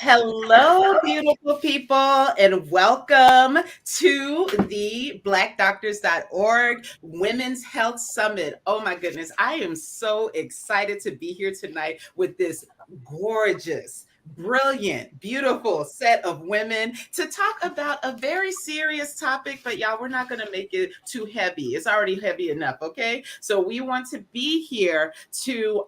Hello, beautiful people, and welcome to the blackdoctors.org Women's Health Summit. Oh my goodness, I am so excited to be here tonight with this gorgeous, brilliant, beautiful set of women to talk about a very serious topic. But y'all, we're not going to make it too heavy. It's already heavy enough, okay? So we want to be here to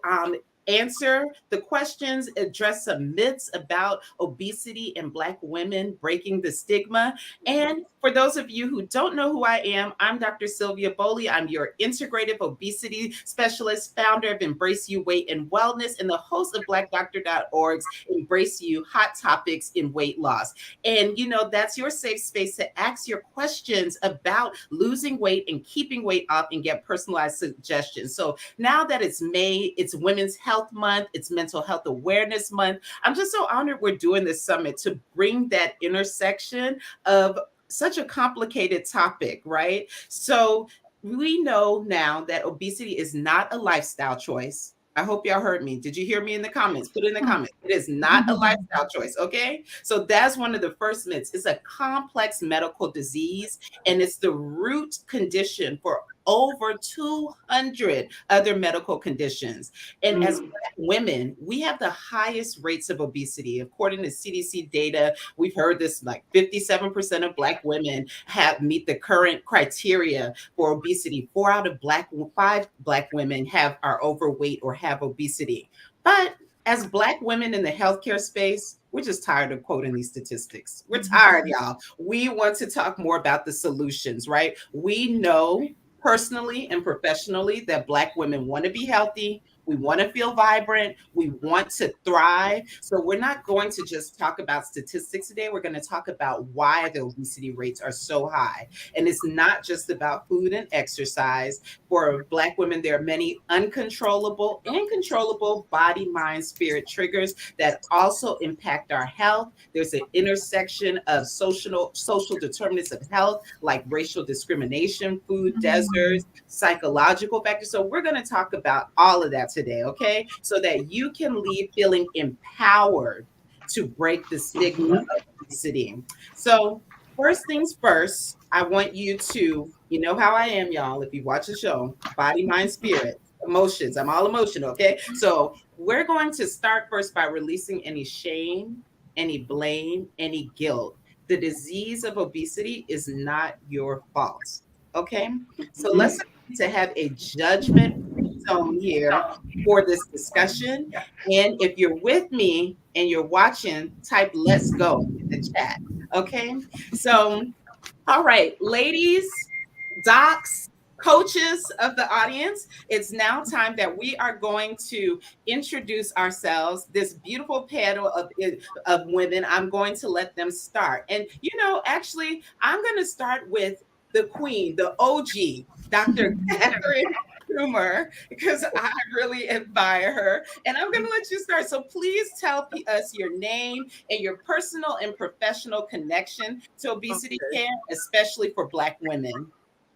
answer the questions, address some myths about obesity in Black women, breaking the stigma. And for those of you who don't know who I am, I'm Dr. Sylvia Boley. I'm your integrative obesity specialist, founder of Embrace You Weight and Wellness, and the host of BlackDoctor.org's Embrace You Hot Topics in Weight Loss. And that's your safe space to ask your questions about losing weight and keeping weight off and get personalized suggestions. So now that it's May, it's Women's Health Month, it's Mental Health Awareness Month. I'm just so honored we're doing this summit to bring that intersection of such a complicated topic, right? So we know now that obesity is not a lifestyle choice. I hope y'all heard me. Did you hear me in the comments? Put it in the comments. It is not a lifestyle choice, okay? So that's one of the first myths. It's a complex medical disease, and it's the root condition for over 200 other medical conditions. And as Black women, we have the highest rates of obesity. According to CDC data, we've heard this, like 57% of Black women meet the current criteria for obesity. 4 out of 5 Black women are overweight or have obesity. But as Black women in the healthcare space, we're just tired of quoting these statistics. We're tired, y'all. We want to talk more about the solutions, right? We know personally and professionally that Black women want to be healthy. We want to feel vibrant. We want to thrive. So we're not going to just talk about statistics today. We're going to talk about why the obesity rates are so high. And it's not just about food and exercise. For Black women, there are many uncontrollable and controllable body, mind, spirit triggers that also impact our health. There's an intersection of social determinants of health, like racial discrimination, food deserts, psychological factors. So we're going to talk about all of that today, okay? So that you can leave feeling empowered to break the stigma of obesity. So first things first, I want you to, you know how I am, y'all, if you watch the show, body, mind, spirit, emotions. I'm all emotional, okay? So we're going to start first by releasing any shame, any blame, any guilt. The disease of obesity is not your fault, okay? So let's to have a judgment zone here for this discussion. And if you're with me and you're watching, type let's go in the chat. Okay. So, all right, ladies, docs, coaches of the audience, it's now time that we are going to introduce ourselves, this beautiful panel of women. I'm going to let them start. And, actually, I'm going to start with the queen, the OG, Dr. Catherine Toomer, because I really admire her. And I'm going to let you start. So please tell us your name and your personal and professional connection to obesity care, especially for Black women.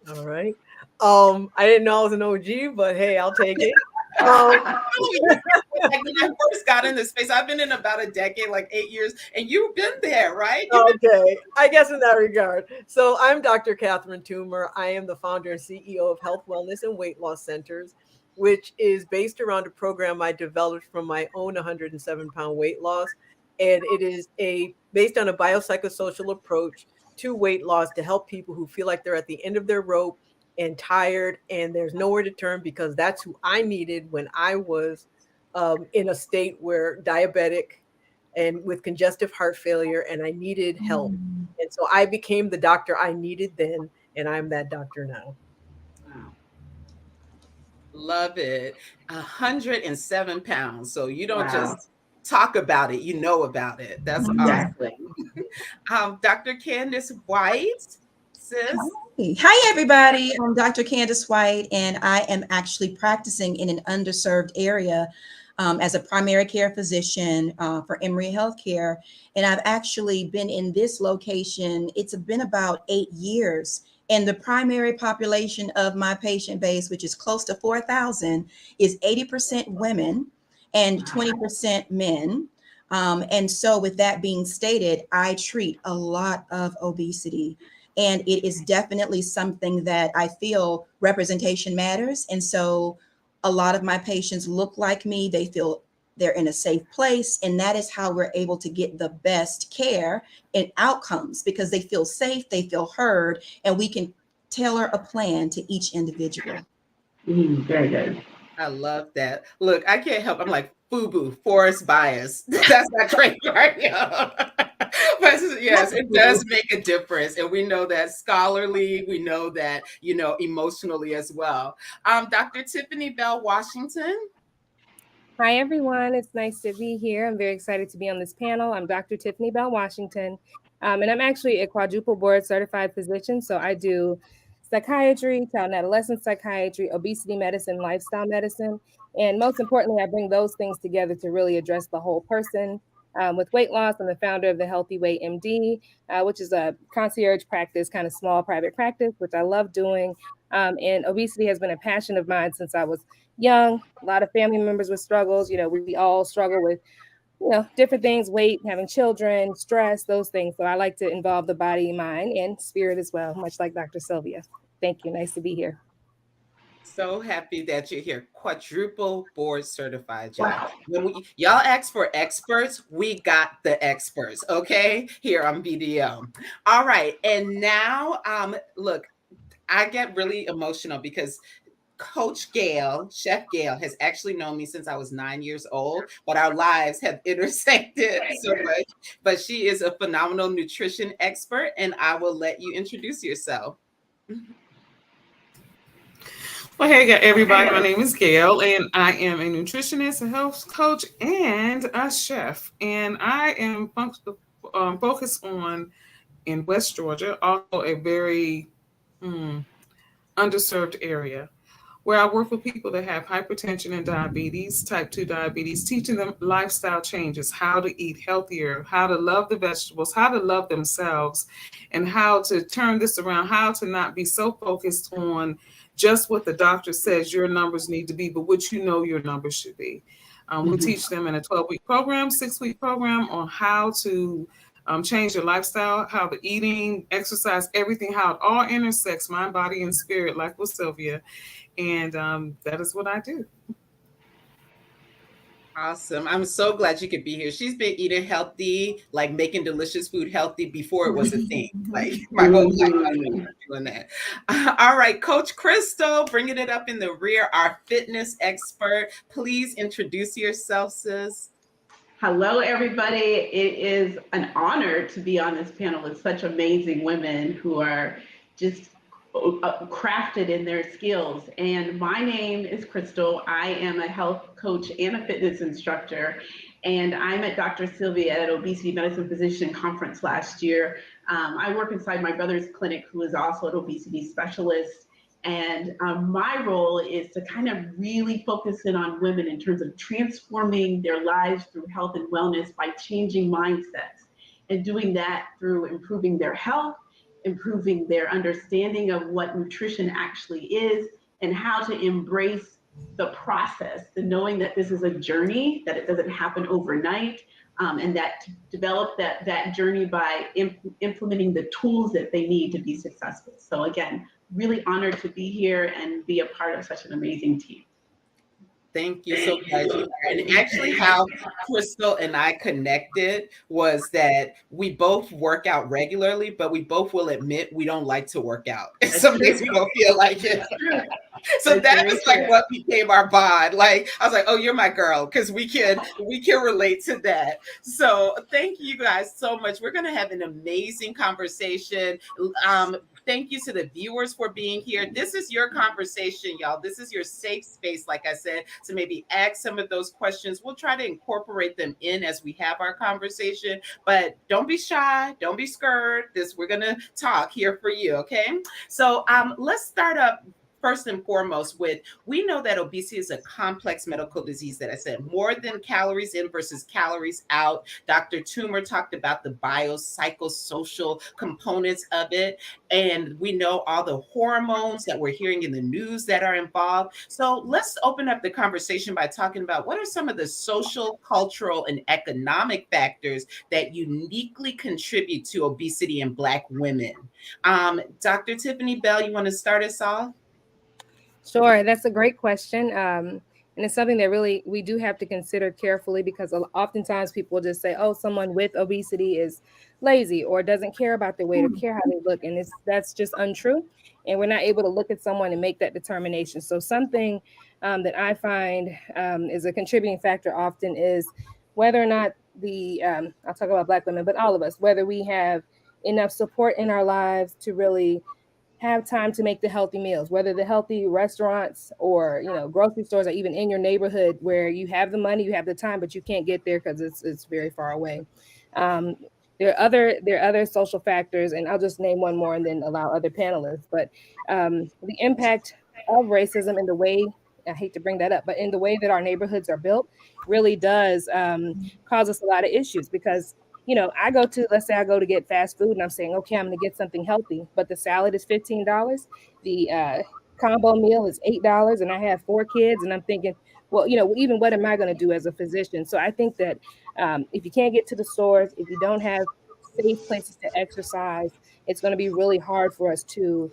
All right. I didn't know I was an OG, but hey, I'll take it. Like when I first got in this space, I've been in about a decade, like 8 years, and you've been there, right? Okay, I guess in that regard. So I'm Dr. Catherine Toomer. I am the founder and CEO of Health, Wellness, and Weight Loss Centers, which is based around a program I developed from my own 107-pound weight loss. And it is based on a biopsychosocial approach to weight loss to help people who feel like they're at the end of their rope and tired and there's nowhere to turn, because that's who I needed when I was in a state where diabetic and with congestive heart failure, and I needed help. And so I became the doctor I needed then, and I'm that doctor now. Wow. Love it. 107 pounds. So you don't just talk about it, you know about it. That's Exactly. awesome. Dr. Candace White, sis. Hi, everybody. I'm Dr. Candace White, and I am actually practicing in an underserved area as a primary care physician for Emory Healthcare. And I've actually been in this location, it's been about 8 years. And the primary population of my patient base, which is close to 4,000, is 80% women and 20% men. And so, with that being stated, I treat a lot of obesity. And it is definitely something that I feel representation matters. And so, a lot of my patients look like me, they feel they're in a safe place. And that is how we're able to get the best care and outcomes because they feel safe, they feel heard, and we can tailor a plan to each individual. Very good. I love that. Look, I can't help. I'm like FUBU, forest bias. That's not trademark. But yes, it does make a difference, and we know that scholarly. We know that emotionally as well. Dr. Tiffany Bell Washington. Hi, everyone. It's nice to be here. I'm very excited to be on this panel. I'm Dr. Tiffany Bell Washington, and I'm actually a quadruple board certified physician. So I do psychiatry, child and adolescent psychiatry, obesity medicine, lifestyle medicine. And most importantly, I bring those things together to really address the whole person. With weight loss, I'm the founder of the Healthy Weight MD, which is a concierge practice, kind of small private practice, which I love doing. And obesity has been a passion of mine since I was young. A lot of family members with struggles. We all struggle with, different things, weight, having children, stress, those things. So I like to involve the body, mind, and spirit as well, much like Dr. Sylvia. Thank you. Nice to be here. So happy that you're here. Quadruple board certified, y'all. Wow. When y'all ask for experts, we got the experts, okay? Here on BDM. All right. And now, look, I get really emotional because Coach Gail, Chef Gail, has actually known me since I was 9 years old, but our lives have intersected so much. But she is a phenomenal nutrition expert, and I will let you introduce yourself. Well, hey everybody, my name is Gail, and I am a nutritionist, a health coach, and a chef. And I am focused on in West Georgia, also a very underserved area, where I work with people that have hypertension and diabetes, type 2 diabetes, teaching them lifestyle changes, how to eat healthier, how to love the vegetables, how to love themselves, and how to turn this around, how to not be so focused on just what the doctor says your numbers need to be, but what your numbers should be. We teach them in a 12-week program, 6-week program on how to change your lifestyle, how the eating, exercise, everything, how it all intersects mind, body, and spirit, like with Sylvia. And that is what I do. Awesome. I'm so glad you could be here. She's been eating healthy, like making delicious food healthy before it was a thing. Like my whole life I've been doing that. All right, Coach Crystal, bringing it up in the rear, our fitness expert. Please introduce yourself, sis. Hello, everybody. It is an honor to be on this panel with such amazing women who are just crafted in their skills. And my name is Crystal. I am a health coach and a fitness instructor. And I met Dr. Sylvia at an obesity medicine physician conference last year. I work inside my brother's clinic, who is also an obesity specialist. And my role is to kind of really focus in on women in terms of transforming their lives through health and wellness by changing mindsets and doing that through improving their health, improving their understanding of what nutrition actually is and how to embrace the process, the knowing that this is a journey, that it doesn't happen overnight, and that to develop that journey by implementing the tools that they need to be successful. So again, really honored to be here and be a part of such an amazing team. Thank you. So glad you're here. And actually, how Crystal and I connected was that we both work out regularly, but we both will admit we don't like to work out. Some days we don't feel like it. So that was like what became our bond. Like I was like, "Oh, you're my girl," because we can relate to that. So thank you guys so much. We're gonna have an amazing conversation. Thank you to the viewers for being here. This is your conversation, y'all. This is your safe space, like I said, to maybe ask some of those questions. We'll try to incorporate them in as we have our conversation, but don't be shy. Don't be scared. We're going to talk here for you, okay? So let's start up first and foremost with, we know that obesity is a complex medical disease that I said more than calories in versus calories out. Dr. Toomer talked about the biopsychosocial components of it. And we know all the hormones that we're hearing in the news that are involved. So let's open up the conversation by talking about what are some of the social, cultural, and economic factors that uniquely contribute to obesity in Black women. Dr. Tiffany Bell, you want to start us off? Sure, that's a great question. And it's something that really we do have to consider carefully, because oftentimes people just say, oh, someone with obesity is lazy or doesn't care about their weight or care how they look. And that's just untrue. And we're not able to look at someone and make that determination. So something that I find is a contributing factor often is whether or not I'll talk about Black women, but all of us, whether we have enough support in our lives to really have time to make the healthy meals, whether the healthy restaurants or, grocery stores, or even in your neighborhood where you have the money, you have the time, but you can't get there because it's very far away. Um, there are other social factors, and I'll just name one more and then allow other panelists. But the impact of racism in the way, I hate to bring that up, but in the way that our neighborhoods are built really does cause us a lot of issues, because let's say I go to get fast food and I'm saying, okay, I'm going to get something healthy, but the salad is $15. The combo meal is $8, and I have 4 kids, and I'm thinking, well, even what am I going to do as a physician? So I think that if you can't get to the stores, if you don't have safe places to exercise, it's going to be really hard for us to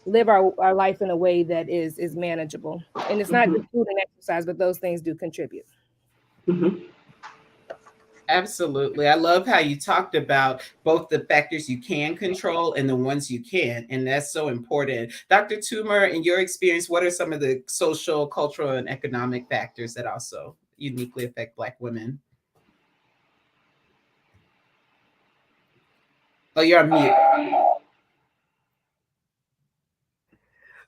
live our life in a way that is manageable. And it's not just food and exercise, but those things do contribute. Mm-hmm. Absolutely. I love how you talked about both the factors you can control and the ones you can't. And that's so important. Dr. Toomer, in your experience, what are some of the social, cultural, and economic factors that also uniquely affect Black women? Oh, you're on mute.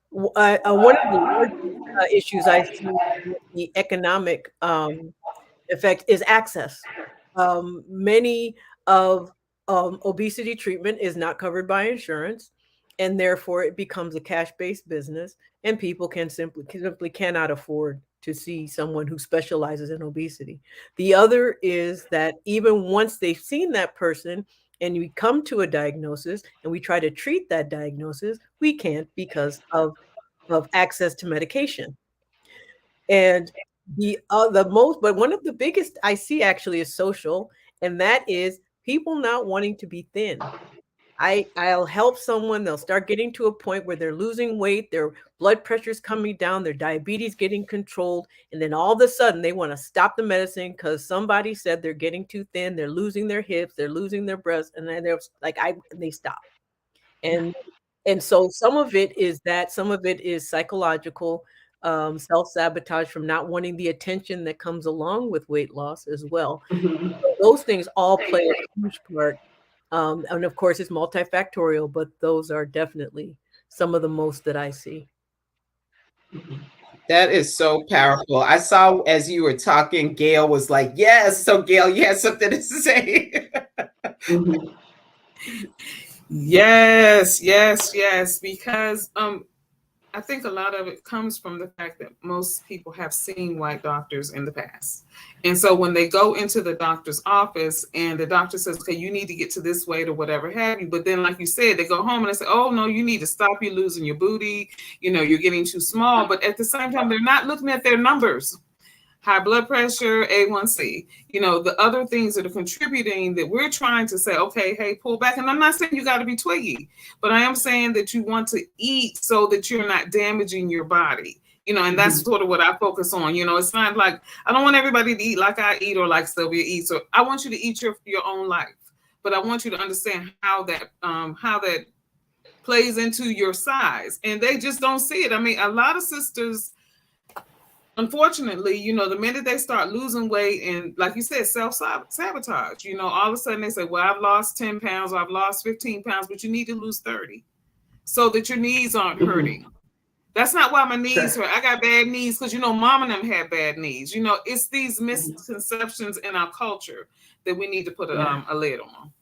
One of the largest issues I see with the economic effect is access. Many of obesity treatment is not covered by insurance, and therefore it becomes a cash-based business, and people simply cannot afford to see someone who specializes in obesity. The other is that even once they've seen that person and we come to a diagnosis and we try to treat that diagnosis, we can't because of access to medication. And but one of the biggest I see actually is social, and that is people not wanting to be thin. I'll help someone, they'll start getting to a point where they're losing weight, their blood pressure's coming down, their diabetes getting controlled, and then all of a sudden they want to stop the medicine because somebody said they're getting too thin, they're losing their hips, they're losing their breasts, and then they're like, they stop. And so some of it is that, some of it is psychological, self-sabotage from not wanting the attention that comes along with weight loss as well. Mm-hmm. So those things all play a huge part. And of course, it's multifactorial, but those are definitely some of the most that I see. That is so powerful. I saw as you were talking, Gail was like, yes. So, Gail, you had something to say. Mm-hmm. Yes, yes, yes. Because I think a lot of it comes from the fact that most people have seen white doctors in the past. And so when they go into the doctor's office and the doctor says, okay, you need to get to this weight or whatever have you. But then, like you said, they go home and they say, oh, no, you need to stop. You're losing your booty. You're getting too small. But at the same time, they're not looking at their numbers. High blood pressure, A1C, the other things that are contributing that we're trying to say, okay, hey, pull back. And I'm not saying you got to be twiggy, but I am saying that you want to eat so that you're not damaging your body, and that's sort of what I focus on. It's not like, I don't want everybody to eat like I eat or like Sylvia eats, or I want you to eat your own life, but I want you to understand how that plays into your size. And they just don't see it. I mean, a lot of sisters, unfortunately, the minute they start losing weight and, like you said, self-sabotage, all of a sudden they say, well, I've lost 10 pounds, or I've lost 15 pounds, but you need to lose 30 so that your knees aren't hurting. That's not why my knees hurt. I got bad knees because, mom and them had bad knees. It's these misconceptions in our culture that we need to put a lid on.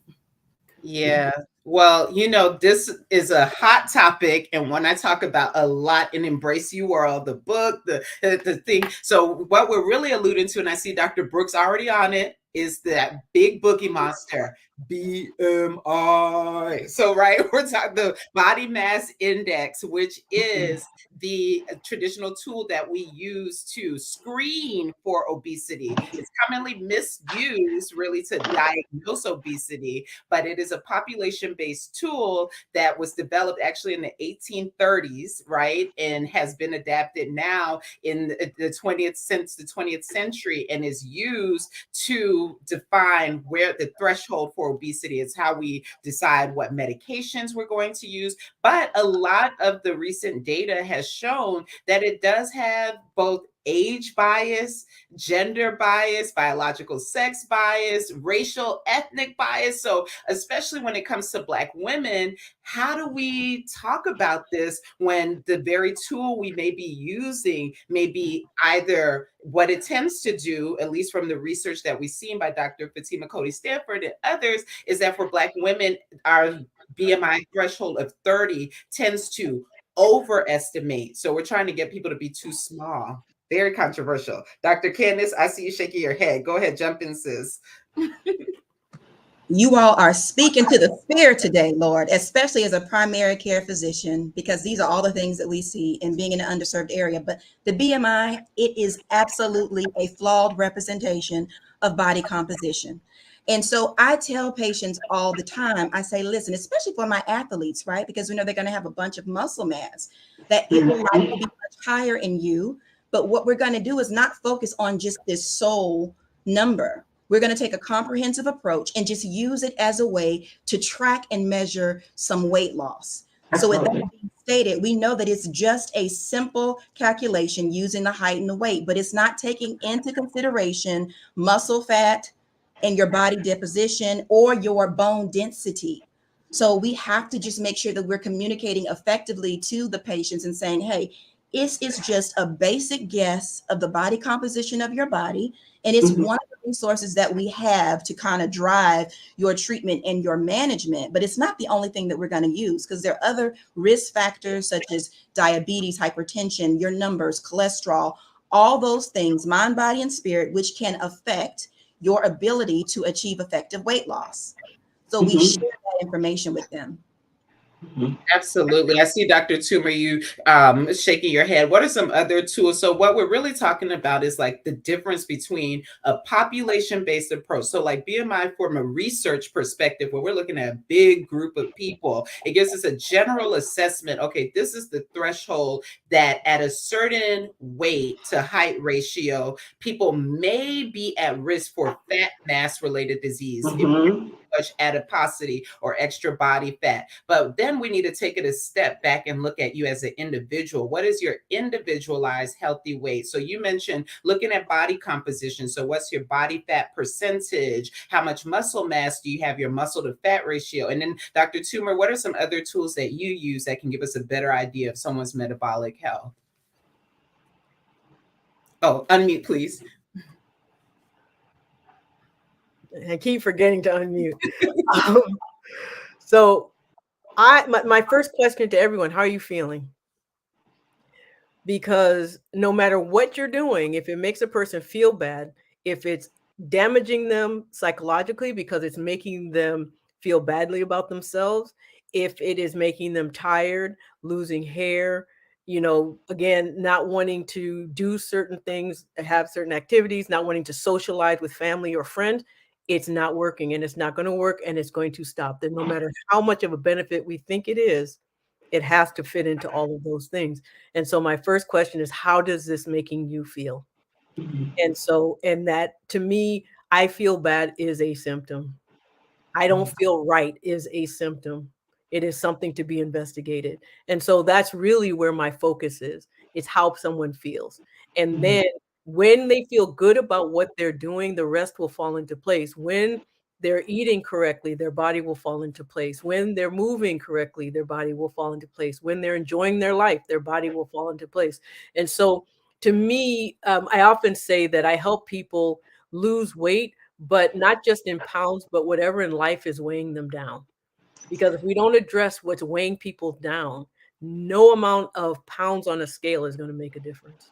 Yeah. Well, this is a hot topic, and one I talk about a lot in Embrace You World, the book, the thing. So, what we're really alluding to, and I see Dr. Brooks already on it, is that big boogie monster, BMI. So, right, we're talking the body mass index, which is the traditional tool that we use to screen for obesity. It's commonly misused, really, to diagnose obesity, but it is a population based tool that was developed actually in the 1830s, right? And has been adapted now in the 20th, since the 20th century, and is used to define where the threshold for obesity is, how we decide what medications we're going to use. But a lot of the recent data has shown that it does have both age bias, gender bias, biological sex bias, racial, ethnic bias. So, especially when it comes to Black women, how do we talk about this when the very tool we may be using may be either what it tends to do, at least from the research that we've seen by Dr. Fatima Cody Stanford and others, is that for Black women, our BMI threshold of 30 tends to overestimate. So we're trying to get people to be too small. Very controversial. Dr. Candace, I see you shaking your head. Go ahead, jump in, sis. You all are speaking to the spirit today, Lord, especially as a primary care physician, because these are all the things that we see in being in an underserved area. But the BMI, it is absolutely a flawed representation of body composition. And so I tell patients all the time, I say, listen, especially for my athletes, right? Because we know they're going to have a bunch of muscle mass, that it will likely be much higher in you. But what we're going to do is not focus on just this sole number. We're going to take a comprehensive approach and just use it as a way to track and measure some weight loss. So with that being stated, we know that it's just a simple calculation using the height and the weight, but it's not taking into consideration muscle fat and your body deposition or your bone density. So we have to just make sure that we're communicating effectively to the patients and saying, hey, this is just a basic guess of the body composition of your body. And it's one of the resources that we have to kind of drive your treatment and your management. But it's not the only thing that we're going to use, because there are other risk factors such as diabetes, hypertension, your numbers, cholesterol, all those things, mind, body, and spirit, which can affect your ability to achieve effective weight loss. So we share that information with them. Absolutely. I see Dr. Toomer, you shaking your head. What are some other tools? So what we're really talking about is like the difference between a population-based approach. So like BMI from a research perspective, where we're looking at a big group of people, it gives us a general assessment. Okay, this is the threshold that at a certain weight to height ratio, people may be at risk for fat mass related disease. Much adiposity or extra body fat. But then we need to take it a step back and look at you as an individual. What is your individualized healthy weight? So you mentioned looking at body composition. So what's your body fat percentage? How much muscle mass do you have, your muscle to fat ratio? And then Dr. Toomer, what are some other tools that you use that can give us a better idea of someone's metabolic health? Oh, unmute, please. I keep forgetting to unmute. So my first question to everyone, how are you feeling? Because no matter what you're doing, if it makes a person feel bad, if it's damaging them psychologically because it's making them feel badly about themselves, if it is making them tired, losing hair, again, not wanting to do certain things, have certain activities, not wanting to socialize with family or friends, it's not working, and it's not going to work, and it's going to stop. Then no matter how much of a benefit we think it is, it has to fit into all of those things. And so my first question is, how does this making you feel? And that, to me, I feel bad is a symptom. I don't feel right is a symptom. It is something to be investigated. And so that's really where my focus is how someone feels. And then when they feel good about what they're doing, the rest will fall into place. When they're eating correctly, their body will fall into place. When they're moving correctly, their body will fall into place. When they're enjoying their life, their body will fall into place. And so to me, I often say that I help people lose weight, but not just in pounds, but whatever in life is weighing them down. Because if we don't address what's weighing people down, no amount of pounds on a scale is going to make a difference.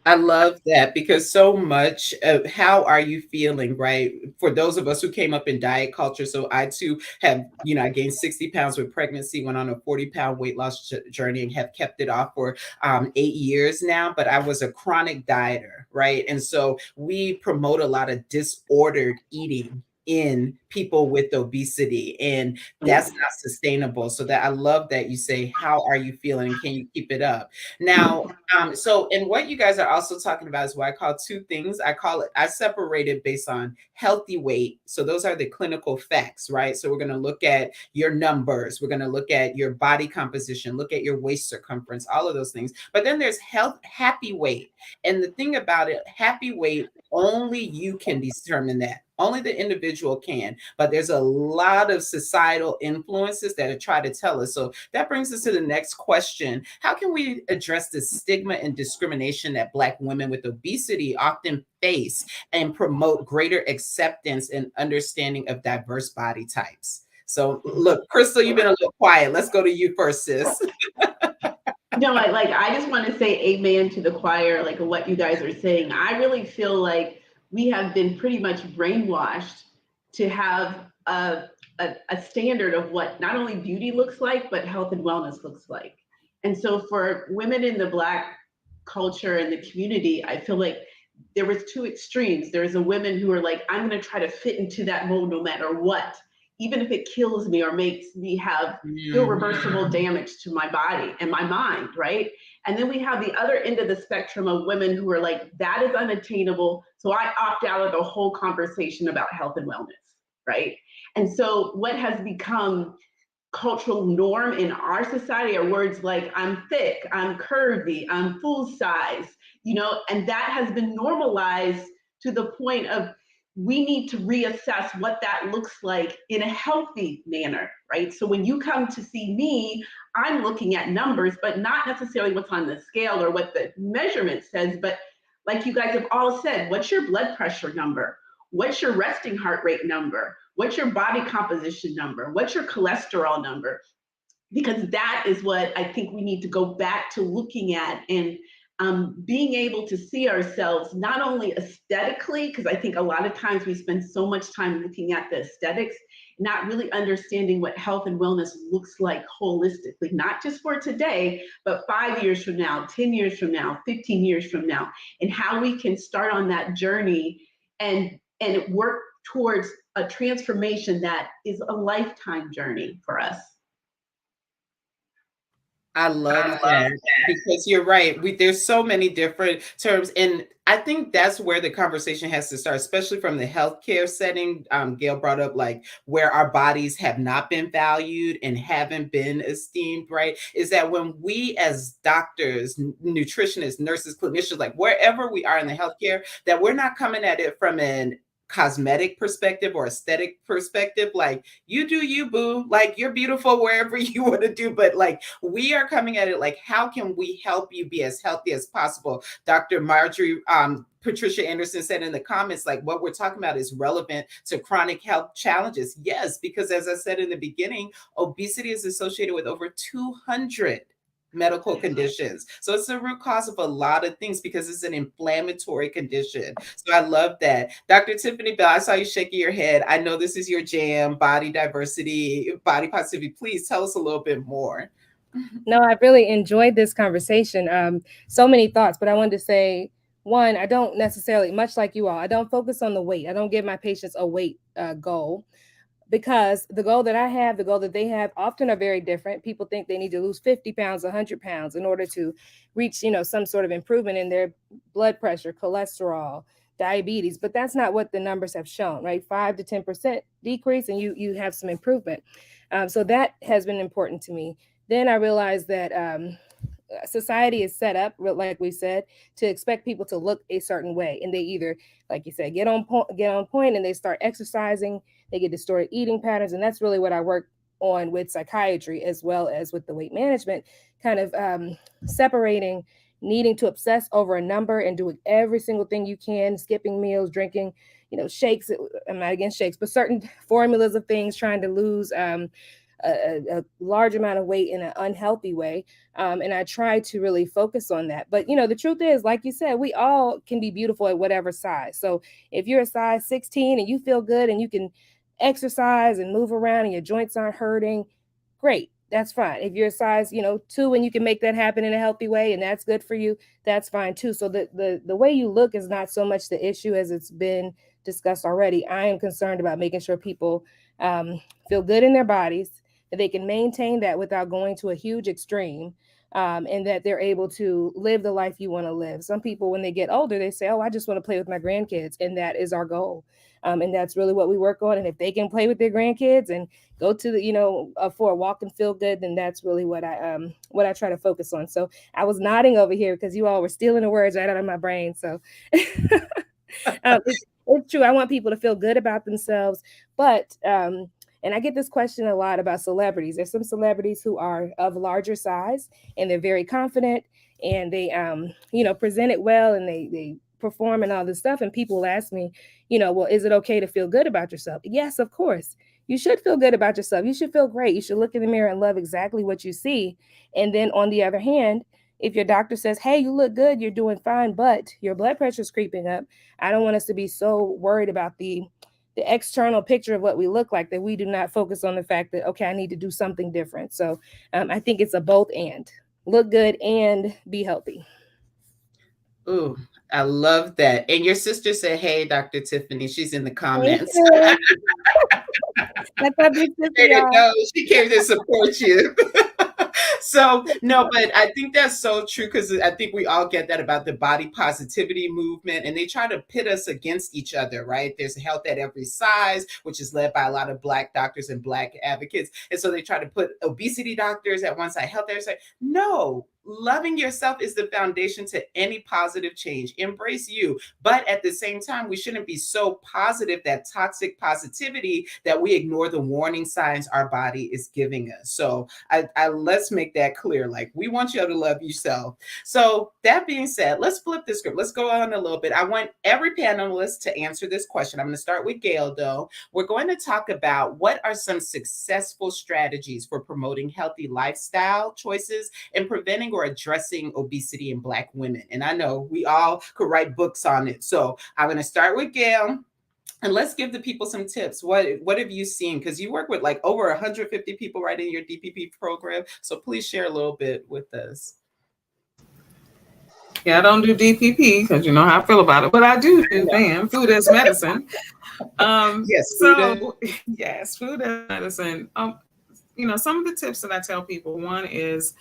I love that because so much of how are you feeling, right? For those of us who came up in diet culture, so I too have, I gained 60 pounds with pregnancy, went on a 40-pound weight loss journey and have kept it off for 8 years now. But I was a chronic dieter, right? And so we promote a lot of disordered eating in people with obesity, and that's not sustainable. So that I love that you say, how are you feeling? Can you keep it up? Now, so, and what you guys are also talking about is what I call two things. I separate it based on healthy weight. So those are the clinical facts, right? So we're going to look at your numbers. We're going to look at your body composition, look at your waist circumference, all of those things. But then there's happy weight. And the thing about it, happy weight, only you can determine that. Only the individual can, but there's a lot of societal influences that try to tell us. So that brings us to the next question. How can we address the stigma and discrimination that Black women with obesity often face and promote greater acceptance and understanding of diverse body types? So look, Crystal, you've been a little quiet. Let's go to you first, sis. No, I just want to say amen to the choir, like what you guys are saying. I really feel like we have been pretty much brainwashed to have a standard of what not only beauty looks like, but health and wellness looks like. And so for women in the Black culture and the community, I feel like there was two extremes. There's a women who are like, I'm going to try to fit into that mold no matter what, even if it kills me or makes me have irreversible damage to my body and my mind, right? And then we have the other end of the spectrum of women who are like, that is unattainable, so I opt out of the whole conversation about health and wellness, right? And so what has become cultural norm in our society are words like I'm thick, I'm curvy, I'm full size, and that has been normalized to the point of we need to reassess what that looks like in a healthy manner, right? So when you come to see me, I'm looking at numbers, but not necessarily what's on the scale or what the measurement says, but like you guys have all said, what's your blood pressure number? What's your resting heart rate number? What's your body composition number? What's your cholesterol number? Because that is what I think we need to go back to looking at, and being able to see ourselves not only aesthetically, because I think a lot of times we spend so much time looking at the aesthetics, not really understanding what health and wellness looks like holistically, not just for today, but 5 years from now, 10 years from now, 15 years from now, and how we can start on that journey and work towards a transformation that is a lifetime journey for us. I love that because you're right. There's so many different terms, and I think that's where the conversation has to start, especially from the healthcare setting. Gail brought up like where our bodies have not been valued and haven't been esteemed. Right? Is that when we, as doctors, nutritionists, nurses, clinicians, like wherever we are in the healthcare, that we're not coming at it from an cosmetic perspective or aesthetic perspective, like you do you, boo, like you're beautiful wherever you want to do, but like we are coming at it like, how can we help you be as healthy as possible? Dr. Marjorie Patricia Anderson said in the comments, like what we're talking about is relevant to chronic health challenges. Yes, because as I said in the beginning, obesity is associated with over 200 medical conditions. So it's the root cause of a lot of things because it's an inflammatory condition. So I love that. Dr. Tiffany Bell, I saw you shaking your head. I know this is your jam, body diversity, body positivity. Please tell us a little bit more. No, I really enjoyed this conversation. So many thoughts, but I wanted to say, one, I don't necessarily, much like you all, I don't focus on the weight. I don't give my patients a weight goal, because the goal that I have, the goal that they have often are very different. People think they need to lose 50 pounds, 100 pounds in order to reach, some sort of improvement in their blood pressure, cholesterol, diabetes, but that's not what the numbers have shown, right? 5 to 10% decrease and you have some improvement. So that has been important to me. Then I realized that society is set up, like we said, to expect people to look a certain way, and they either, like you said, get on point, and they start exercising, they get distorted eating patterns, and that's really what I work on with psychiatry as well as with the weight management, kind of separating, needing to obsess over a number and doing every single thing you can, skipping meals, drinking, shakes. I'm not against shakes, but certain formulas of things, trying to lose a large amount of weight in an unhealthy way. And I try to really focus on that. But, the truth is, like you said, we all can be beautiful at whatever size. So if you're a size 16 and you feel good and you can exercise and move around and your joints aren't hurting, great. That's fine. If you're a size, 2 and you can make that happen in a healthy way and that's good for you, that's fine too. So the way you look is not so much the issue as it's been discussed already. I am concerned about making sure people feel good in their bodies, that they can maintain that without going to a huge extreme, and that they're able to live the life you want to live. Some people, when they get older, they say, oh, I just want to play with my grandkids. And that is our goal. And that's really what we work on. And if they can play with their grandkids and go to the, for a walk and feel good, then that's really what I try to focus on. So I was nodding over here because you all were stealing the words right out of my brain. So it's true. I want people to feel good about themselves. But and I get this question a lot about celebrities. There's some celebrities who are of larger size and they're very confident and they, present it well and they perform and all this stuff. And people ask me, well, is it okay to feel good about yourself? Yes, of course. You should feel good about yourself. You should feel great. You should look in the mirror and love exactly what you see. And then on the other hand, if your doctor says, hey, you look good, you're doing fine, but your blood pressure is creeping up, I don't want us to be so worried about the external picture of what we look like that we do not focus on the fact that, okay, I need to do something different. So I think it's a both and. Look good and be healthy. Ooh, I love that. And your sister said, hey, Dr. Tiffany, she's in the comments. That's my big sister. She came to support you. So, no, but I think that's so true because I think we all get that about the body positivity movement and they try to pit us against each other, right? There's health at every size, which is led by a lot of Black doctors and Black advocates. And so they try to put obesity doctors at one side, health at the other side. No, loving yourself is the foundation to any positive change. Embrace you. But at the same time, we shouldn't be so positive, that toxic positivity, that we ignore the warning signs our body is giving us. So I let's make that clear. Like, we want you to love yourself. So that being said, let's flip the script. Let's go on a little bit. I want every panelist to answer this question. I'm going to start with Gail, though. We're going to talk about what are some successful strategies for promoting healthy lifestyle choices and preventing or addressing obesity in Black women. And I know we all could write books on it. So I'm going to start with Gail. And let's give the people some tips. What have you seen? Because you work with like over 150 people right in your DPP program. So please share a little bit with us. Yeah, I don't do DPP because you know how I feel about it, but I do food as medicine. Yes, food as medicine. Some of the tips that I tell people, one is,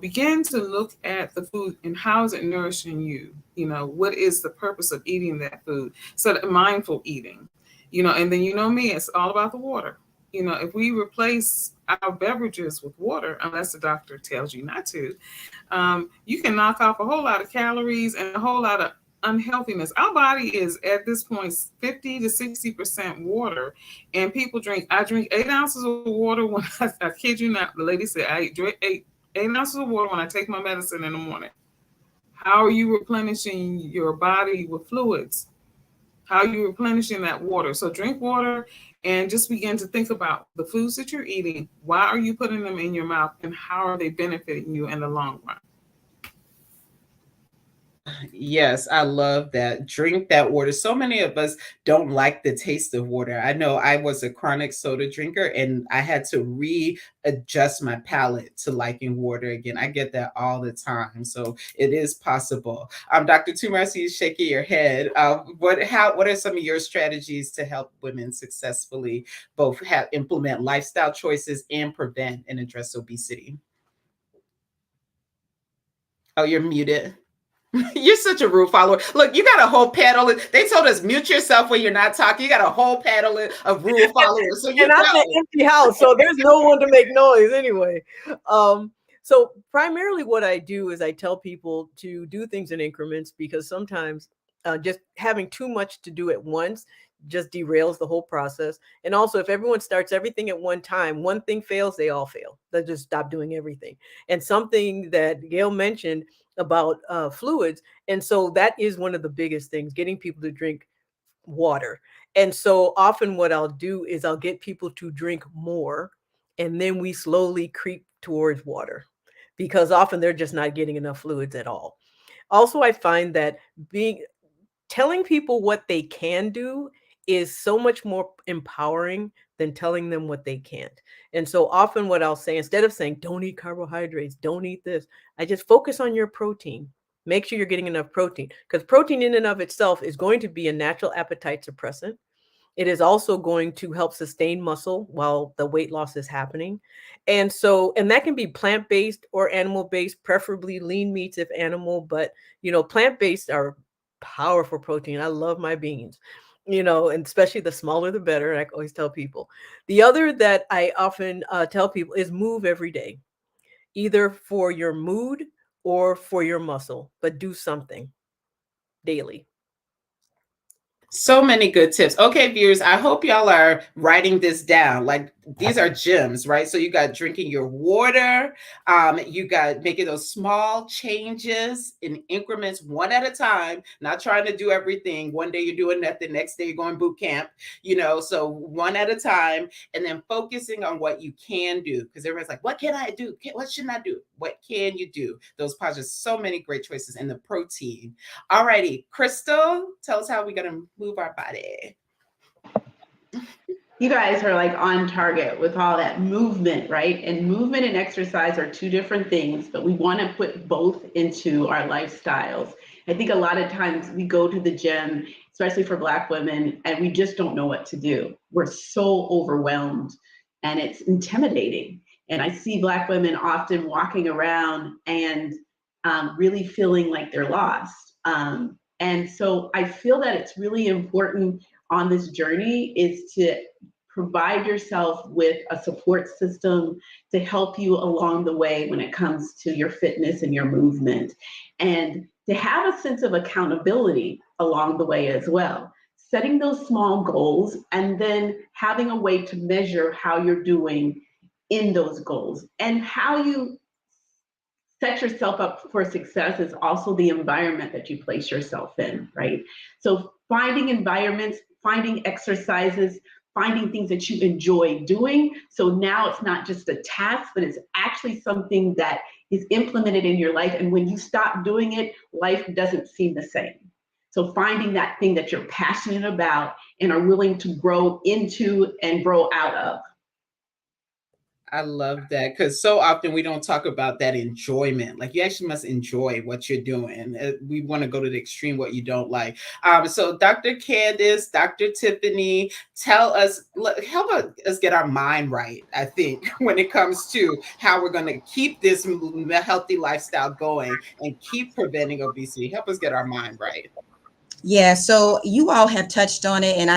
begin to look at the food and how is it nourishing you? What is the purpose of eating that food? So that mindful eating, and then, me, it's all about the water. If we replace our beverages with water, unless the doctor tells you not to, you can knock off a whole lot of calories and a whole lot of unhealthiness. Our body is at this point 50 to 60% water, and people I drink 8 ounces of water when I kid you not. The lady said I drink 8 ounces of water when I take my medicine in the morning. How are you replenishing your body with fluids? How are you replenishing that water? So drink water and just begin to think about the foods that you're eating. Why are you putting them in your mouth, and how are they benefiting you in the long run? Yes, I love that. Drink that water. So many of us don't like the taste of water. I know I was a chronic soda drinker and I had to readjust my palate to liking water again. I get that all the time. So it is possible. Dr. Toomer, I see you shaking your head. What are some of your strategies to help women successfully both implement lifestyle choices and prevent and address obesity? Oh, you're muted. You're such a rule follower. Look, you got a whole panel. They told us mute yourself when you're not talking. You got a whole panel of rule followers. So and I'm an empty house, so there's no one to make noise anyway. So primarily what I do is I tell people to do things in increments, because sometimes just having too much to do at once just derails the whole process. And also, if everyone starts everything at one time, one thing fails, they all fail. They just stop doing everything. And something that Gail mentioned about fluids. And so that is one of the biggest things, getting people to drink water. And so often what I'll do is I'll get people to drink more, and then we slowly creep towards water, because often they're just not getting enough fluids at all. Also, I find that being telling people what they can do is so much more empowering than telling them what they can't. And so often what I'll say, instead of saying, don't eat carbohydrates, don't eat this, I just focus on your protein. Make sure you're getting enough protein, because protein in and of itself is going to be a natural appetite suppressant. It is also going to help sustain muscle while the weight loss is happening. And so, and that can be plant-based or animal-based, preferably lean meats if animal, but plant-based are powerful protein. I love my beans, and especially the smaller the better. I always tell people. The other that I often tell people is move every day, either for your mood or for your muscle, but do something daily. So many good tips. Okay, viewers, I hope y'all are writing this down. Like, these are gems, right? So you got drinking your water, you got making those small changes in increments, one at a time, not trying to do everything. One day you're doing that, the next day you're going boot camp, so one at a time, and then focusing on what you can do. Because everyone's like, what can I do? What shouldn't I do? What can you do? Those positives, so many great choices, and the protein. All righty, Crystal, tell us how we're going to move our body. You guys are like on target with all that movement, right? And movement and exercise are two different things, but we want to put both into our lifestyles. I think a lot of times we go to the gym, especially for Black women, and we just don't know what to do. We're so overwhelmed and it's intimidating. And I see Black women often walking around and really feeling like they're lost. And so I feel that it's really important on this journey is to provide yourself with a support system to help you along the way when it comes to your fitness and your movement, and to have a sense of accountability along the way as well. Setting those small goals and then having a way to measure how you're doing in those goals, and how you set yourself up for success is also the environment that you place yourself in, right? So finding environments, finding exercises, finding things that you enjoy doing. So now it's not just a task, but it's actually something that is implemented in your life. And when you stop doing it, life doesn't seem the same. So finding that thing that you're passionate about and are willing to grow into and grow out of. I love that, because so often we don't talk about that enjoyment. Like, you actually must enjoy what you're doing. We want to go to the extreme what you don't like. So Dr. Candace, Dr. Tiffany, help us get our mind right, I think, when it comes to how we're going to keep this healthy lifestyle going and keep preventing obesity. Help us get our mind right. Yeah, so you all have touched on it, and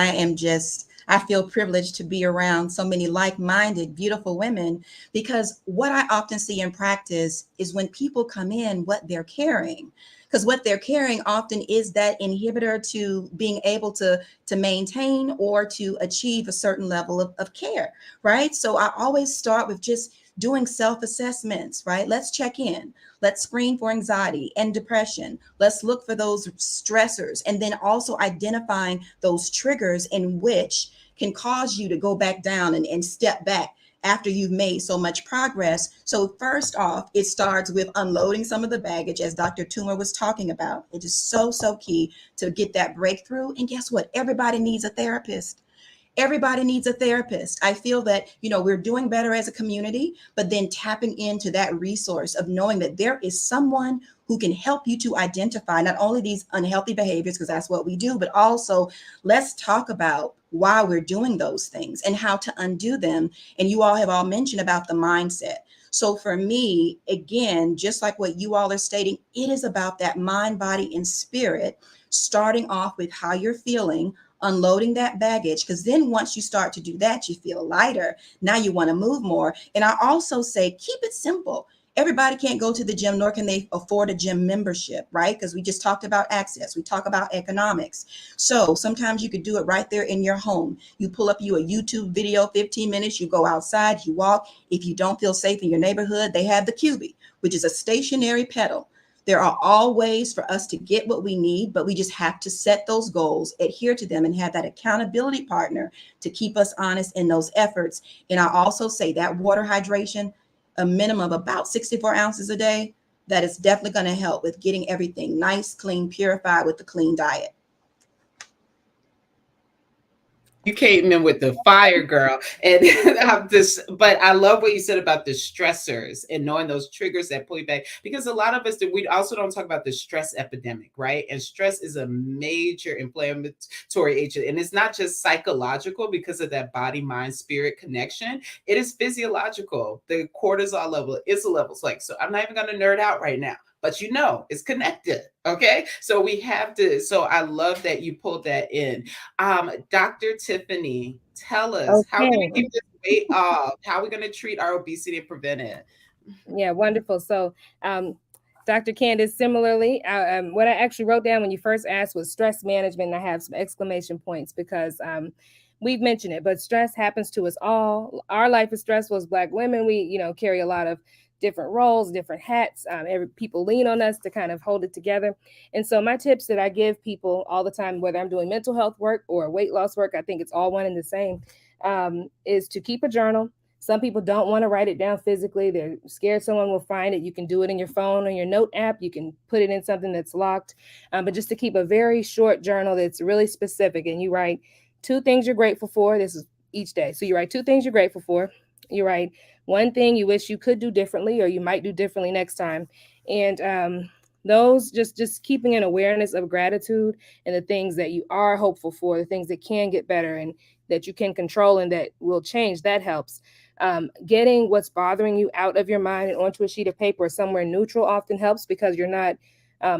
I feel privileged to be around so many like-minded, beautiful women, because what I often see in practice is when people come in, what they're carrying. Because what they're carrying often is that inhibitor to being able to maintain or to achieve a certain level of care, right? So I always start with just doing self-assessments, right? Let's check in. Let's screen for anxiety and depression. Let's look for those stressors, and then also identifying those triggers in which can cause you to go back down and step back after you've made so much progress. So first off, it starts with unloading some of the baggage, as Dr. Toomer was talking about. It is so, so key to get that breakthrough. And guess what? Everybody needs a therapist. Everybody needs a therapist. I feel that, we're doing better as a community, but then tapping into that resource of knowing that there is someone who can help you to identify not only these unhealthy behaviors, because that's what we do, but also let's talk about why we're doing those things and how to undo them. And you all have all mentioned about the mindset. So for me, again, just like what you all are stating, it is about that mind, body, and spirit, starting off with how you're feeling, unloading that baggage, because then once you start to do that, you feel lighter. Now you want to move more. And I also say, keep it simple. Everybody can't go to the gym, nor can they afford a gym membership, right? Because we just talked about access. We talk about economics. So sometimes you could do it right there in your home. You pull up you a YouTube video, 15 minutes, you go outside, you walk. If you don't feel safe in your neighborhood, they have the QB, which is a stationary pedal. There are all ways for us to get what we need, but we just have to set those goals, adhere to them, and have that accountability partner to keep us honest in those efforts. And I also say that water hydration, a minimum of about 64 ounces a day, that is definitely going to help with getting everything nice, clean, purified with the clean diet. You came in with the fire, girl. And I'm this, but I love what you said about the stressors and knowing those triggers that pull you back. Because a lot of us, we also don't talk about the stress epidemic, right? And stress is a major inflammatory agent. And it's not just psychological because of that body, mind, spirit connection. It is physiological. The cortisol level is levels. Like, so I'm not even going to nerd out right now, but it's connected. Okay. So we have to, so I love that you pulled that in. Dr. Tiffany, tell us, how can we Okay. keep this weight off? How are we going to treat our obesity and prevent it? Yeah, wonderful. So, Dr. Candace, similarly, what I actually wrote down when you first asked was stress management. And I have some exclamation points because we've mentioned it, but stress happens to us all. Our life is stressful as Black women. We, carry a lot of different roles, different hats. People lean on us to kind of hold it together. And so my tips that I give people all the time, whether I'm doing mental health work or weight loss work, I think it's all one and the same, is to keep a journal. Some people don't want to write it down physically. They're scared someone will find it. You can do it in your phone or your note app. You can put it in something that's locked. But just to keep a very short journal that's really specific. And you write 2 things you're grateful for. This is each day. So you write 2 things you're grateful for. You write 1 thing you wish you could do differently or you might do differently next time. And those just keeping an awareness of gratitude and the things that you are hopeful for, the things that can get better and that you can control and that will change, that helps. Getting what's bothering you out of your mind and onto a sheet of paper or somewhere neutral often helps because you're not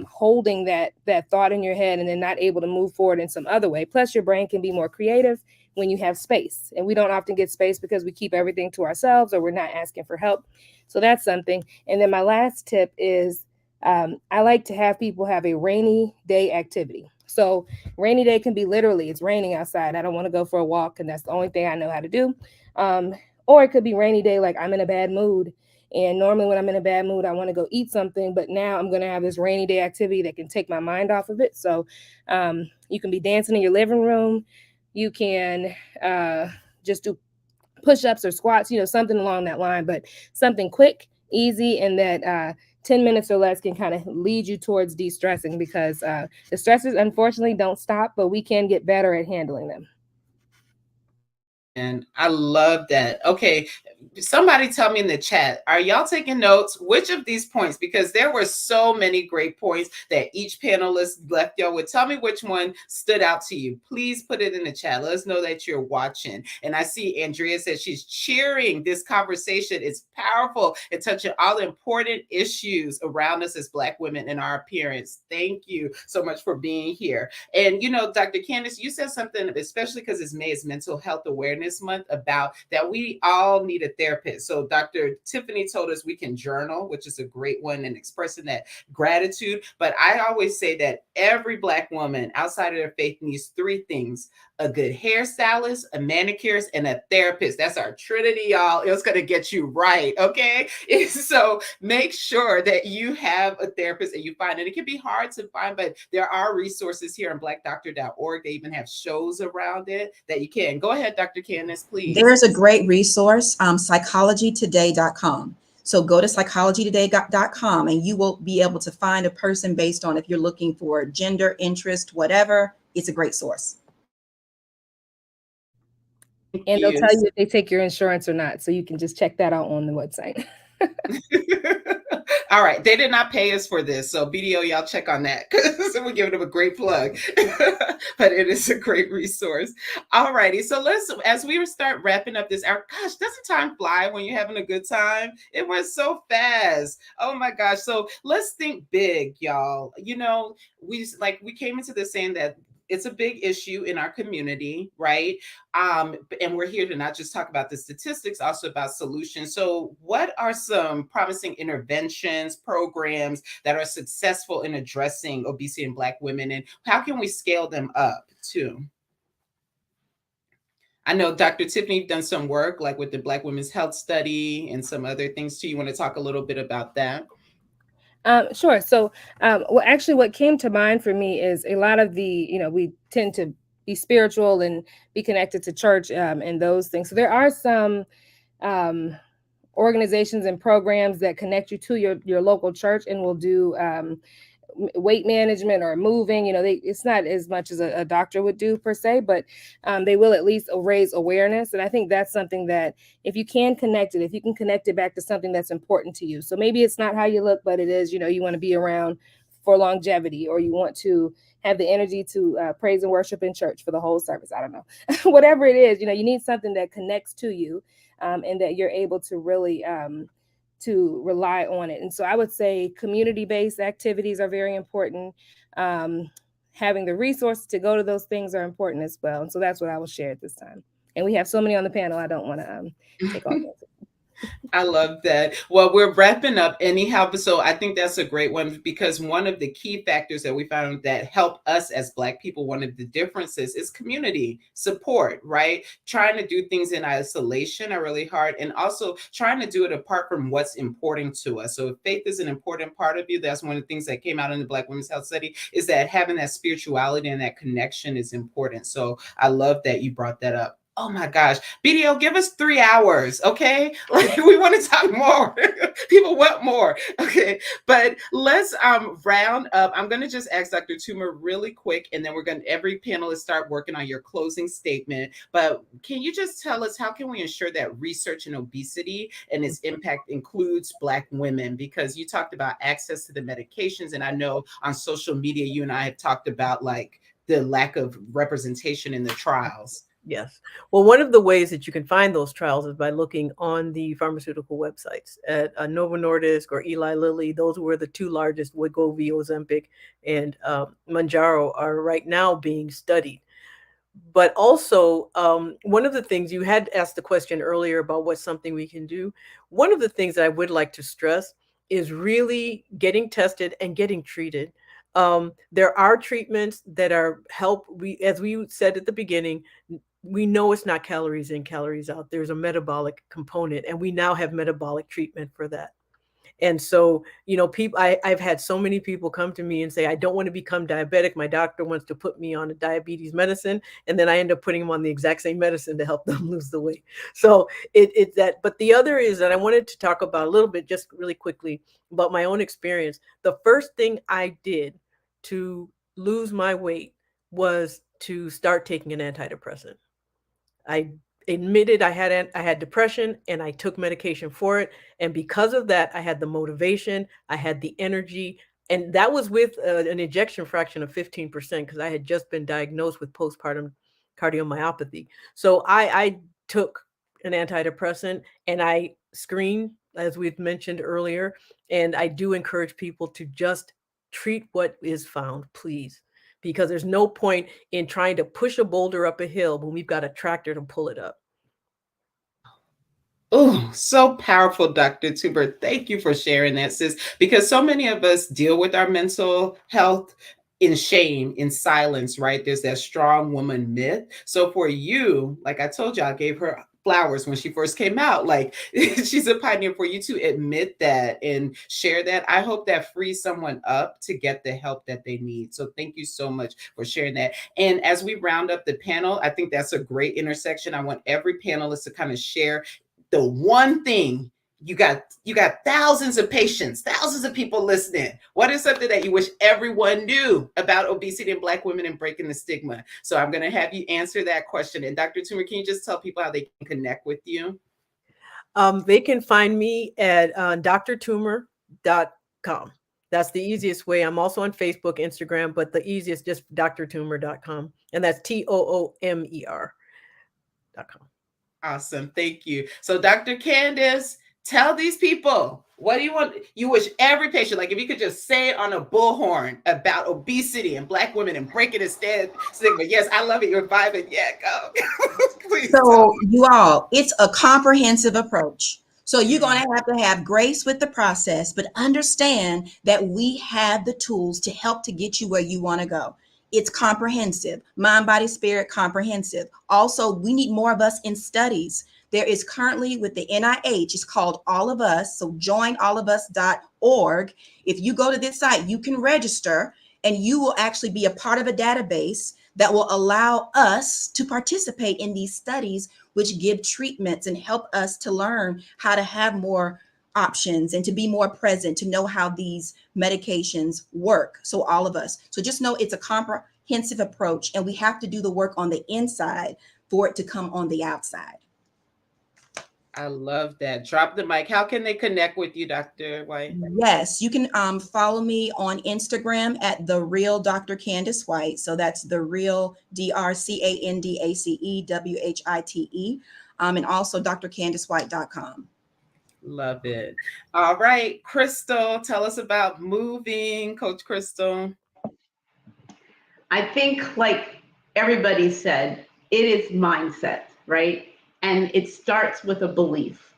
holding that thought in your head and then not able to move forward in some other way. Plus, your brain can be more creative when you have space, and we don't often get space because we keep everything to ourselves or we're not asking for help. So that's something. And then my last tip is I like to have people have a rainy day activity. So rainy day can be literally it's raining outside. I don't want to go for a walk, and that's the only thing I know how to do. Or it could be rainy day, like I'm in a bad mood. And normally when I'm in a bad mood, I want to go eat something. But now I'm going to have this rainy day activity that can take my mind off of it. So you can be dancing in your living room. You can just do push-ups or squats, something along that line, but something quick, easy, and that 10 minutes or less can kind of lead you towards de-stressing because the stresses unfortunately don't stop, but we can get better at handling them. And I love that. Okay, somebody tell me in the chat, are y'all taking notes? Which of these points, because there were so many great points that each panelist left y'all with. Tell me which one stood out to you. Please put it in the chat. Let us know that you're watching. And I see Andrea says she's cheering. This conversation is powerful and touching all the important issues around us as Black women and our appearance. Thank you so much for being here. And Dr. Candace, you said something, especially because it's May is Mental Health Awareness Month, about that we all need a therapist. So Dr. Tiffany told us we can journal, which is a great one, and expressing that gratitude. But I always say that every Black woman outside of their faith needs 3 things: a good hairstylist, a manicurist, and a therapist. That's our trinity, y'all. It's going to get you right. Okay. So make sure that you have a therapist and you find it. It can be hard to find, but there are resources here on blackdoctor.org. They even have shows around it that you can. Go ahead, Dr. Candace, please. There's a great resource, psychologytoday.com. So go to psychologytoday.com and you will be able to find a person based on if you're looking for gender, interest, whatever. It's a great source. And they'll tell you if they take your insurance or not. So you can just check that out on the website. All right. They did not pay us for this. So BDO, y'all check on that. So we're giving them a great plug. But it is a great resource. All righty. So as we start wrapping up this hour, gosh, doesn't time fly when you're having a good time? It went so fast. Oh my gosh. So let's think big, y'all. We came into this saying that it's a big issue in our community, right? And we're here to not just talk about the statistics, also about solutions. So what are some promising interventions, programs that are successful in addressing obesity in Black women, and how can we scale them up too? I know, Dr. Tiffany, you've done some work like with the Black Women's Health Study and some other things too. You want to talk a little bit about that? Sure. So, well, actually, what came to mind for me is a lot of the, we tend to be spiritual and be connected to church and those things. So there are some um, organizations and programs that connect you to your local church and will do weight management or moving. It's not as much as a doctor would do per se, but they will at least raise awareness. And I think that's something that if you can connect it, if you can connect it back to something that's important to you. So maybe it's not how you look, but it is, you want to be around for longevity, or you want to have the energy to praise and worship in church for the whole service. I don't know. Whatever it is, you need something that connects to you, and that you're able to really to rely on it. And so I would say community-based activities are very important. Having the resources to go to those things are important as well. And so that's what I will share at this time. And we have so many on the panel, I don't want to take all those. I love that. Well, we're wrapping up anyhow, but so I think that's a great one, because one of the key factors that we found that help us as Black people, one of the differences is community support, right? Trying to do things in isolation are really hard, and also trying to do it apart from what's important to us. So if faith is an important part of you, that's one of the things that came out in the Black Women's Health Study, is that having that spirituality and that connection is important. So I love that you brought that up. Oh my gosh. BDO, give us 3 hours, okay? Like, we want to talk more. People want more. Okay. But let's round up. I'm going to just ask Dr. Toomer really quick, and then we're going to every panelist start working on your closing statement. But can you just tell us, how can we ensure that research in obesity and its impact includes Black women? Because you talked about access to the medications, and I know on social media you and I have talked about like the lack of representation in the trials. Yes. Well, one of the ways that you can find those trials is by looking on the pharmaceutical websites at Novo Nordisk or Eli Lilly. Those were the two largest. Wegovy, Ozempic, and Mounjaro are right now being studied. But also, one of the things you had asked the question earlier about what's something we can do. One of the things that I would like to stress is really getting tested and getting treated. There are treatments that are help. As we said at the beginning, we know it's not calories in, calories out. There's a metabolic component, and we now have metabolic treatment for that. And so, people, I've had so many people come to me and say, I don't want to become diabetic. My doctor wants to put me on a diabetes medicine. And then I end up putting them on the exact same medicine to help them lose the weight. So it's that. But the other is that I wanted to talk about a little bit, just really quickly, about my own experience. The first thing I did to lose my weight was to start taking an antidepressant. I admitted I had depression, and I took medication for it. And because of that, I had the motivation, I had the energy, and that was with an ejection fraction of 15%, because I had just been diagnosed with postpartum cardiomyopathy. So I took an antidepressant, and I screened, as we've mentioned earlier, and I do encourage people to just treat what is found, please, because there's no point in trying to push a boulder up a hill when we've got a tractor to pull it up. Oh, so powerful, Dr. Tuber. Thank you for sharing that, sis, because so many of us deal with our mental health in shame, in silence, right? There's that strong woman myth. So for you, like I told you, I gave her flowers when she first came out. Like, she's a pioneer. For you to admit that and share that, I hope that frees someone up to get the help that they need. So thank you so much for sharing that. And as we round up the panel, I think that's a great intersection. I want every panelist to kind of share the one thing. You got thousands of patients, thousands of people listening. What is something that you wish everyone knew about obesity and Black women and breaking the stigma? So I'm going to have you answer that question. And Dr. Toomer, can you just tell people how they can connect with you? They can find me at drtoomer.com. That's the easiest way. I'm also on Facebook, Instagram, but the easiest, just drtoomer.com. And that's TOOMER.com. Awesome. Thank you. So Dr. Candace, tell these people, what do you want? You wish every patient, like if you could just say it on a bullhorn about obesity and Black women and breaking the stigma. Yes, I love it. You're vibing. Yeah, go. Please. So you all, it's a comprehensive approach. So you're going to have grace with the process, but understand that we have the tools to help to get you where you want to go. It's comprehensive, mind, body, spirit, comprehensive. Also, we need more of us in studies. there is currently with the NIH, it's called All of Us. So joinallofus.org. If you go to this site, you can register and you will actually be a part of a database that will allow us to participate in these studies, which give treatments and help us to learn how to have more options and to be more present, to know how these medications work. So all of us. So just know it's a comprehensive approach, and we have to do the work on the inside for it to come on the outside. I love that. Drop the mic. How can they connect with you, Dr. White? Yes, you can follow me on Instagram at the real Dr. Candace White. So that's the real DrCandacewhite, and also drcandacewhite.com. Love it. All right, Crystal, tell us about moving, Coach Crystal. I think, like everybody said, it is mindset, right? And it starts with a belief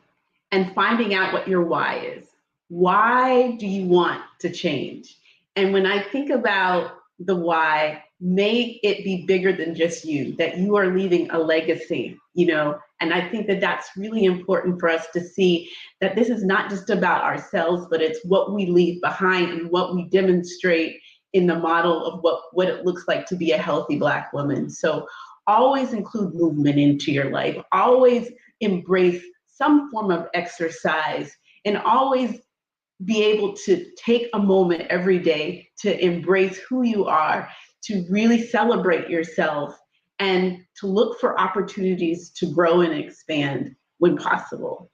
and finding out what your why is. Why do you want to change? And when I think about the why, may it be bigger than just you, that you are leaving a legacy, and I think that that's really important for us to see that this is not just about ourselves, but it's what we leave behind and what we demonstrate in the model of what it looks like to be a healthy Black woman. So always include movement into your life. Always embrace some form of exercise, and always be able to take a moment every day to embrace who you are, to really celebrate yourself, and to look for opportunities to grow and expand when possible.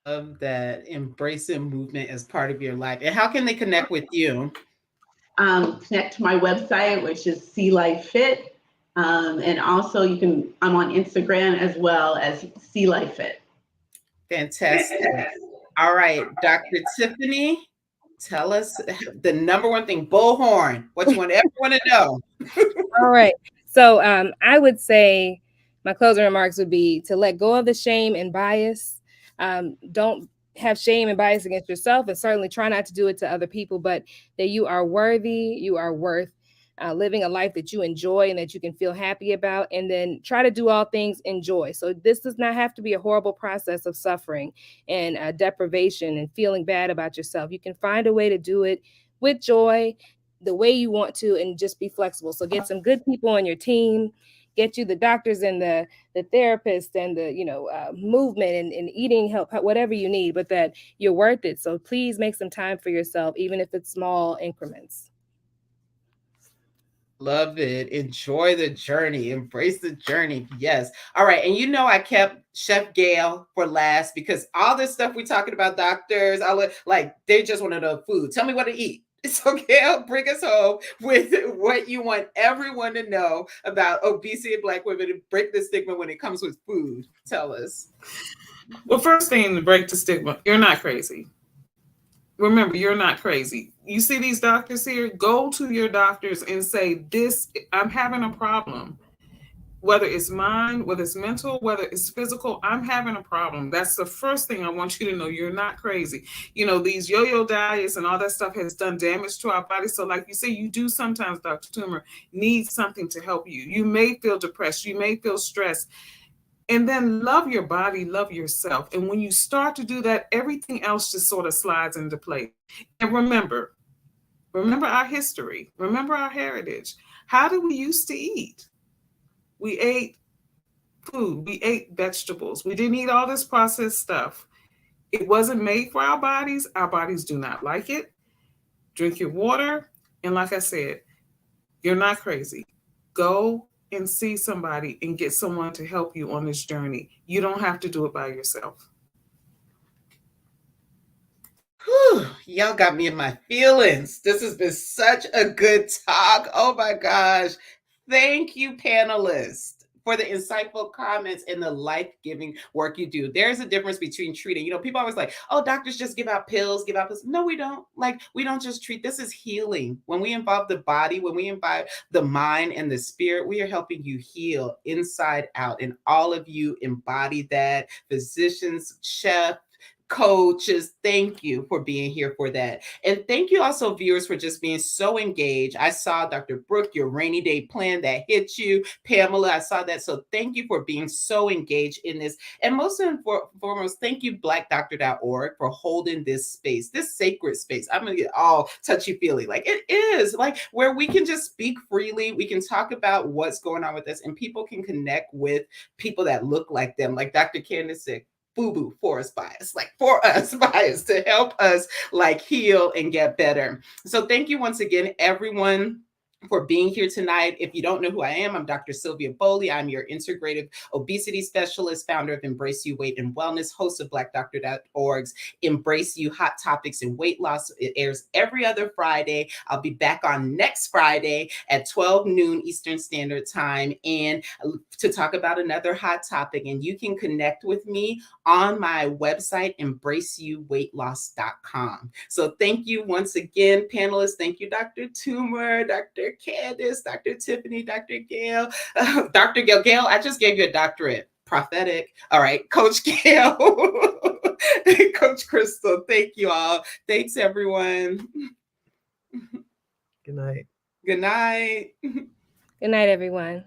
Love that. Embracing movement as part of your life. And how can they connect with you? Connect to my website, which is See Life Fit. And also I'm on Instagram as well as See Life Fit. Fantastic. All right, Dr. Tiffany, tell us the number one thing, bullhorn, what you want everyone to know. All right. So I would say my closing remarks would be to let go of the shame and bias. Don't have shame and bias against yourself, and certainly try not to do it to other people, but that you are worthy, you are worth living a life that you enjoy and that you can feel happy about, and then try to do all things in joy. So this does not have to be a horrible process of suffering and deprivation and feeling bad about yourself. You can find a way to do it with joy, the way you want to, and just be flexible. So get some good people on your team, get you the doctors and the therapists and the movement and eating help, whatever you need, but that you're worth it. So please make some time for yourself, even if it's small increments. Love it. Enjoy the journey. Embrace the journey. Yes. All right. And I kept Chef Gail for last because all this stuff we talking about, doctors, they just want to know food. Tell me what to eat. So Gail, bring us home with what you want everyone to know about obesity in Black women and break the stigma when it comes with food. Tell us. Well, first thing to break the stigma, you're not crazy. Remember, you're not crazy. You see these doctors here? Go to your doctors and say, I'm having a problem. Whether it's mind, whether it's mental, whether it's physical, I'm having a problem. That's the first thing I want you to know. You're not crazy. These yo-yo diets and all that stuff has done damage to our body. So like you say, you do sometimes, Dr. Toomer, need something to help you. You may feel depressed. You may feel stressed. And then love your body, love yourself. And when you start to do that, everything else just sort of slides into place. And remember our history. Remember our heritage. How did we used to eat? We ate food. We ate vegetables. We didn't eat all this processed stuff. It wasn't made for our bodies. Our bodies do not like it. Drink your water. And like I said, you're not crazy. Go and see somebody and get someone to help you on this journey. You don't have to do it by yourself. Whew, y'all got me in my feelings. This has been such a good talk. Oh my gosh. Thank you, panelists, for the insightful comments and the life-giving work you do. There's a difference between treating. People always like, oh, doctors just give out pills. No, we don't. We don't just treat. This is healing. When we involve the body, when we involve the mind and the spirit, we are helping you heal inside out. And all of you embody that. Physicians, chef, coaches, thank you for being here for that. And thank you also, viewers, for just being so engaged. I saw Dr. Brooke, your rainy day plan that hit you. Pamela, I saw that. So thank you for being so engaged in this. And most foremost, thank you, blackdoctor.org, for holding this space, this sacred space. I'm going to get all touchy-feely. Like, it is like where we can just speak freely. We can talk about what's going on with us, and people can connect with people that look like them. Like Dr. Candace said, boo-boo for us bias, like for us bias, to help us like heal and get better. So thank you once again, everyone, for being here tonight. If you don't know who I am, I'm Dr. Sylvia Boley. I'm your integrative obesity specialist, founder of Embrace You Weight and Wellness, host of blackdoctor.org's Embrace You Hot Topics and Weight Loss. It airs every other Friday. I'll be back on next Friday at 12 noon Eastern Standard Time, and to talk about another hot topic. And you can connect with me on my website, embraceyouweightloss.com. So thank you once again, panelists. Thank you, Dr. Toomer, Dr. Candace, Dr. Tiffany, Dr. Gail. Dr. Gail, I just gave you a doctorate. Prophetic. All right, Coach Gail, Coach Crystal, thank you all. Thanks, everyone. Good night. Good night. Good night, everyone.